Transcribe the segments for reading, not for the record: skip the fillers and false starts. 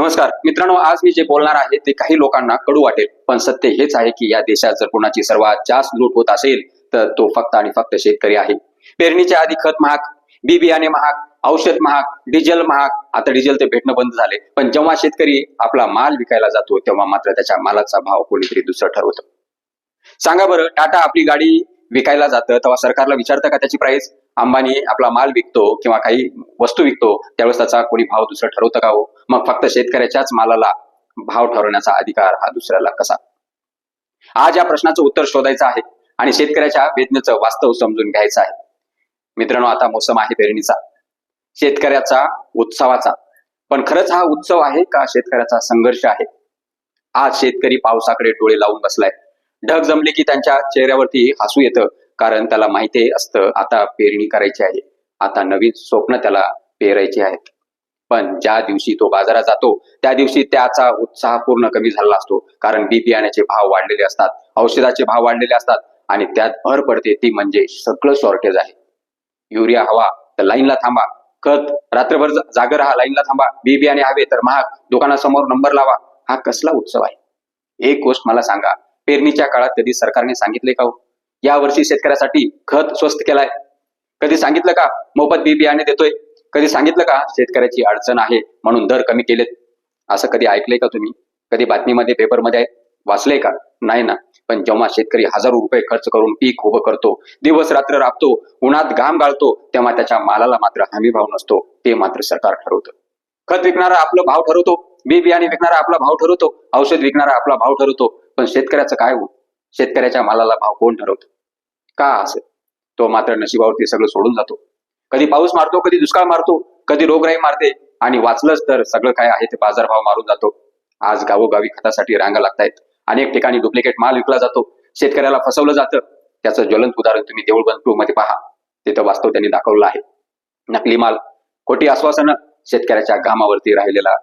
नमस्कार मित्रांनो, आज मी जे बोलणार आहे ते काही लोकांना कडू वाटेल, पण सत्य हेच आहे की या देशात जर कोणाची सर्वात जास्त लूट होत असेल तर तो फक्त आणि फक्त शेतकरी आहे. पेरणीच्या आधी खत महाग, बी बियाणे महाग, औषध महाग, डिझेल महाग. आता डिझेल ते भेटणं बंद झाले, पण जेव्हा शेतकरी आपला माल विकायला जातो तेव्हा मात्र त्याच्या मालाचा भाव कोणीतरी दुसरं ठरवतं. सांगा बरं, टाटा आपली गाडी विकायला जातं तेव्हा सरकारला विचारतं का त्याची प्राइस? अंबानी आपला माल विकतो किंवा काही वस्तू विकतो त्यावेळेस त्याचा कोणी भाव दुसरं ठरवतं का हो? मग फक्त शेतकऱ्याच्याच मालाला भाव ठरवण्याचा अधिकार हा दुसऱ्याला कसा? आज या प्रश्नाचं उत्तर शोधायचं आहे आणि शेतकऱ्याच्या वेदनेचं वास्तव समजून घ्यायचं आहे. मित्रांनो, आता मोसम आहे पेरणीचा, शेतकऱ्याचा उत्सवाचा. पण खरंच हा उत्सव आहे का शेतकऱ्याचा संघर्ष आहे? आज शेतकरी पावसाकडे डोळे लावून बसलाय. ढग जमले की त्यांच्या चेहऱ्यावरती हसू येतं, कारण त्याला माहिती असतं आता पेरणी करायची आहे, आता नवीन स्वप्न त्याला पेरायची आहेत. पण ज्या दिवशी तो बाजारात जातो त्या दिवशी त्याचा उत्साह पूर्ण कमी झाला असतो, कारण बी बियाण्याचे भाव वाढलेले असतात, औषधाचे भाव वाढलेले असतात आणि त्यात भर पडते ती म्हणजे सगळं शॉर्टेज आहे. युरिया हवा तर लाईनला थांबा, खत रात्रभर जागर राहा, लाईनला थांबा, बी बियाणे हवे तर महाग, दुकानासमोर नंबर लावा. हा कसला उत्सव आहे? एक गोष्ट मला सांगा, पेरणीच्या काळात कधी सरकारने सांगितले का हो या वर्षी शेतकऱ्यासाठी खत स्वस्त केलाय? कधी सांगितलं का मोफत बी बियाणे देतोय? कधी सांगितलं का शेतकऱ्याची अडचण आहे म्हणून दर कमी केलेत? असं कधी ऐकलंय का तुम्ही? कधी बातमीमध्ये पेपरमध्ये वाचलंय का? नाही ना. पण जेव्हा शेतकरी हजारो रुपये खर्च करून पीक उभं करतो, दिवस रात्र राबतो, उन्हात घाम गाळतो, तेव्हा त्याच्या मालाला मात्र हमी भाव नसतो, ते मात्र सरकार ठरवतं. खत विकणारा आपला भाव ठरवतो, बी बियाणे विकणारा आपला भाव ठरवतो, औषध विकणारा आपला भाव ठरवतो, पण शेतकऱ्याचं काय हो? शेतकऱ्याच्या मालाला भाव कोण ठरवतं? का असेल? तो मात्र नशिबावरती सगळं सोडून जातो. कधी पाऊस मारतो, कधी दुष्काळ मारतो, कधी रोगराई मारते आणि वाचलंच तर सगळं काय आहे ते बाजारभाव मारून जातो. आज गावोगावी खतासाठी रांगा लागतायत, अनेक ठिकाणी डुप्लिकेट माल विकला जातो, शेतकऱ्याला फसवलं जातं. त्याचं ज्वलंत उदाहरण तुम्ही देऊळबंद 2 मध्ये पहा, तिथं वास्तव त्यांनी दाखवलं आहे. नकली माल, खोटी आश्वासनं, शेतकऱ्याच्या घामावरती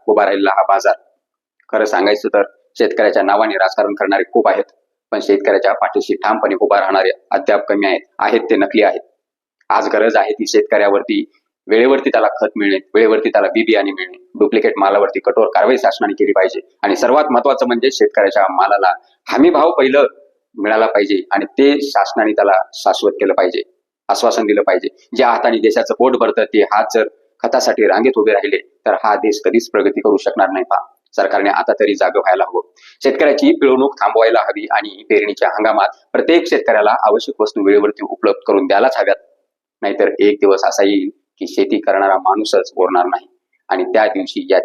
उभा राहिलेला हा बाजार. खरं सांगायचं तर शेतकऱ्याच्या नावाने राजकारण करणारे खूप आहेत, पण शेतकऱ्याच्या पाठीशी ठामपणे उभा राहणारे अद्याप कमी आहेत ते नकली आहेत. आज गरज आहे ती शेतकऱ्यावरती वेळेवरती त्याला खत मिळणे, वेळेवरती त्याला बी बियाणे मिळणे, डुप्लिकेट मालावरती कठोर कारवाई शासनाने केली पाहिजे आणि सर्वात महत्वाचं म्हणजे शेतकऱ्याच्या मालाला हमी भाव पहिलं मिळाला पाहिजे आणि ते शासनाने त्याला शाश्वत केलं पाहिजे, आश्वासन दिलं पाहिजे. ज्या हाताने देशाचं पोट भरतं ते हात जर खतासाठी रांगेत उभे राहिले तर हा देश कधीच प्रगती करू शकणार नाही. सरकारने आता तरी जागं व्हायला हवं, शेतकऱ्याची पिळवणूक थांबवायला हवी आणि पेरणीच्या हंगामात प्रत्येक शेतकऱ्याला आवश्यक वस्तू वेळेवरती उपलब्ध करून द्यायलाच हव्यात. नाहीतर एक दिवस असा येईल की शेती करणारा माणूसच उरणार नाही आणि त्या दिवशी या